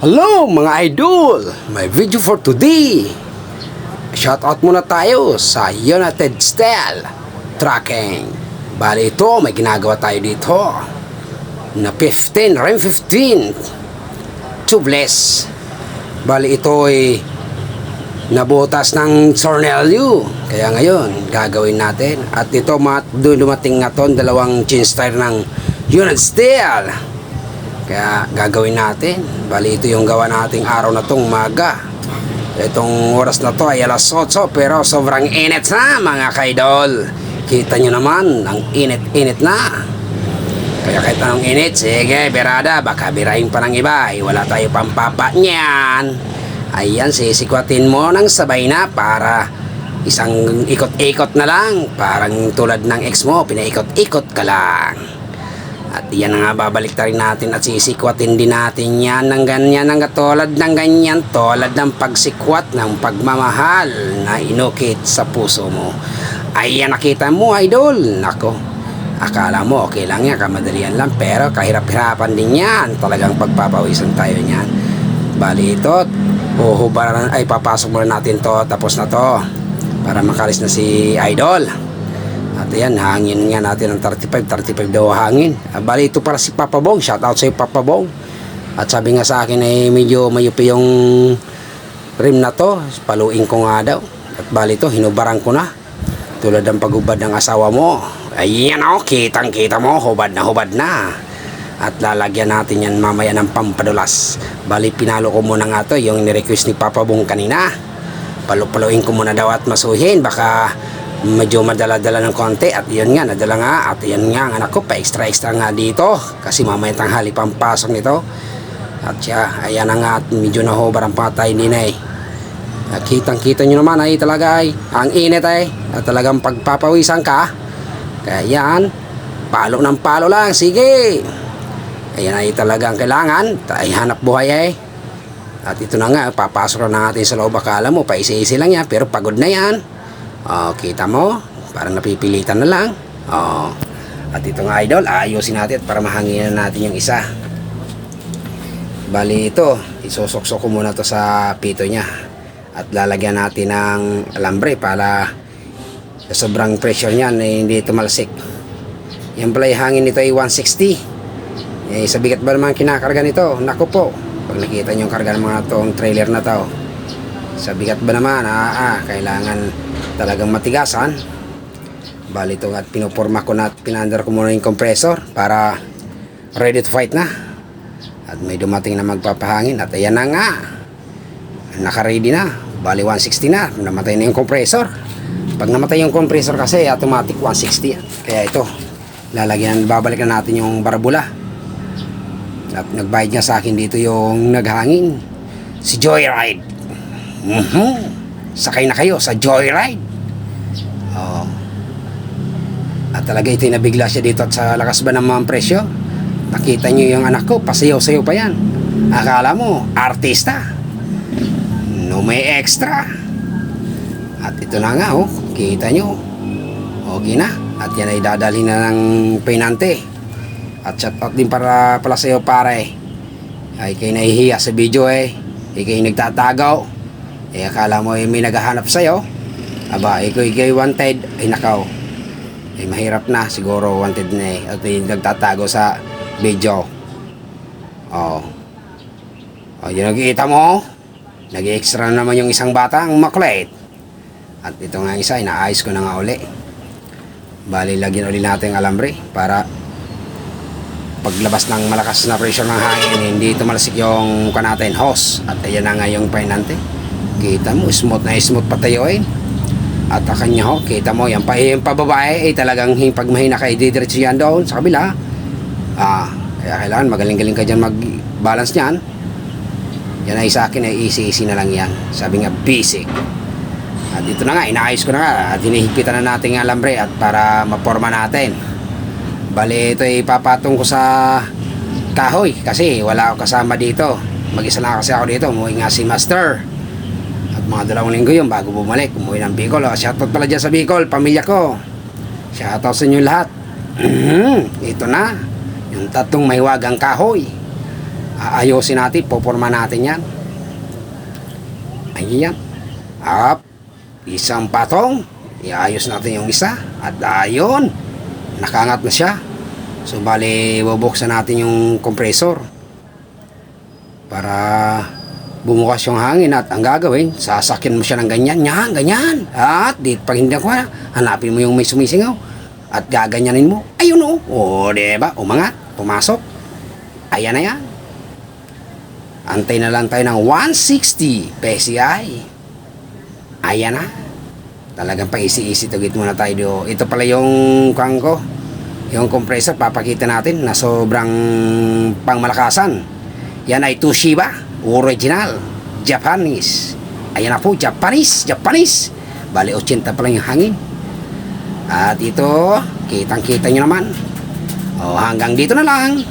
Hello mga idol! May video for today. Shoutout muna tayo sa United Style Trucking. Bali ito, may ginagawa tayo dito na 15, rim 15 tubeless. Bali ito ay nabutas ng tornilyo. Kaya ngayon, gagawin natin. At ito, dumating nga to, dalawang change tire ng United Style. Kaya gagawin natin. Bali ito yung gawa nating araw na tong umaga. Itong oras na to ay alas 8, pero sobrang init na mga kaidol. Kita nyo naman, ang init-init na. Kaya kahit anong init, sige berada, baka birahin pa ng iba. Ay, wala tayo pampapa niyan. Ayan, sisikwatin mo ng sabay na para isang ikot-ikot na lang. Parang tulad ng ex mo, pinaikot-ikot ka lang. At yan nga, babalik rin natin at sisikwatin din natin yan ng ganyan, ng katulad ng ganyan, tulad ng pagsikwat ng pagmamahal na inukit sa puso mo. Ayan, nakita mo idol. Nako, akala mo okay lang yan, kamadalian lang, pero kahirap-hirapan din yan. Talagang pagpapawisan tayo niyan. Bali ito, uhubaran, ay papasok muna natin to, tapos na to, para makalis na si idol. At yan, hangin nga natin ng 35 daw hangin. Bali ito para si Papa Bong. Shoutout sa iyo Papa Bong. At sabi nga sa akin ay medyo mayupi yung rim na to. Paluin ko nga daw. At bali ito, hinubaran ko na. Tulad ng pagubad ng asawa mo. Ayan o, kitang-kita mo, hubad na. At lalagyan natin yan mamaya ng pampadulas. Bali pinalo ko muna nga to, yung nirequest ni Papa Bong kanina. Paluin ko muna daw at masuhin. Baka medyo madala-dala ng konti. At yun nga, nadala nga. At yun nga, anak ko, pa-extra nga dito. Kasi mamaya tanghali pampasok nito. At siya, ayan na nga, at medyo nahobar ang patay din eh. Kitang-kita nyo naman ay talaga ay ang init ay. At talagang pagpapawisan ka. Kaya yan, palo ng palo lang. Sige. Ayan ay talagang kailangan. Ay hanap buhay eh. At ito na nga, papasok na natin sa loob. Akala mo, paisi-isi lang yan. Pero pagod na yan. Kita mo, parang napipilitan na lang. At ito nga idol, ayusin natin para mahanginan natin yung isa. Bali ito, isusok-sok ko muna to sa pito niya. At lalagyan natin ng alambre para sobrang pressure niyan hindi tumalsik. Yan pala yung hangin nito ay 160. Sa bigat ba naman kinakarga nito? Naku po, pag nakita nyo yung karga ng mga tong trailer na to, sa bigat ba naman, kailangan talagang matigasan. Bali ito at pinuporma ko na at pinandar ko muna yung compressor para ready to fight na. At may dumating na magpapahangin. At ayan na nga, naka-ready na. Bali 160 na, namatay na yung compressor. Pag namatay yung compressor kasi automatic 160 yan. Kaya ito, lalagyan, babalik na natin yung barbula. At nagbayad niya sa akin dito yung naghangin, si Joyride. Sakay na kayo sa Joyride. At talaga ito'y nabigla siya dito. At sa lakas ba ng mga presyo, nakita nyo yung anak ko, pasayaw-sayaw pa yan. Akala mo, artista. No, may extra. At ito na nga, kita nyo, okay na. At yan ay dadalhin na ng pinante. At shoutout din para pala sa'yo pare. Ay kayo nahihiya sa video kayo nagtatagaw. Akala mo may naghahanap sa'yo. Aba, ikaw wanted. Ay nakaw, mahirap na. Siguro wanted na At nagtatago sa video. Yun nakikita mo. Nag-extra naman yung isang batang makulit. At ito nga isa, inaayos ko na nga uli. Bali, lagyan uli natin ang alambre para paglabas ng malakas na pressure ng hangin, hindi tumalsik yung natin hose. At ayan na nga yung pinante. Kita mo, smooth na smooth patayuin. At kanya kita mo, yung pababae talagang pag mahina ka, didiretso yan doon sa kabila. Kaya kailangan magaling-galing ka dyan mag-balance niyan. Yan ay sa akin ay easy na lang yan. Sabi nga, basic. At dito na nga, inaayos ko na nga. At hinihigpitan na natin ang alambre at para maporma natin. Bali, ito ay papatong ko sa kahoy kasi wala ako kasama dito. Mag-isa lang kasi ako dito. Umuwi nga si Master. Mga 2 linggo yun bago bumalik. Umuwi ng Bicol. Shoutout pala dyan sa Bicol, pamilya ko. Shoutout sa inyo lahat. Ito na yung 3 mahiwagang kahoy. Aayusin natin, poporma natin yan. Ayan. Up. Isang patong. Iayos natin yung isa. At ayun. Nakangat na siya. So bali, bubuksan natin yung compressor. Para bumukas yung hangin. At ang gagawin, sasakyan mo siya ng ganyan. Yan, ganyan. At dito pag hindi ko hanapin mo yung may sumisingaw. At gaganyanin mo. Ayun o. O, diba? Umangat. Pumasok. Ayan na yan. Antay na lang tayo ng 160 PSI. Ayan na. Talagang paisi-isi tugit muna tayo do. Ito pala yung ko. Yung compressor papakita natin na sobrang pangmalakasan. Yan ay Toshiba original Japanese. Ayan na po, Japanese. Bali 80 pala yung hangin. At ito, kitang-kita nyo naman. O hanggang dito na lang.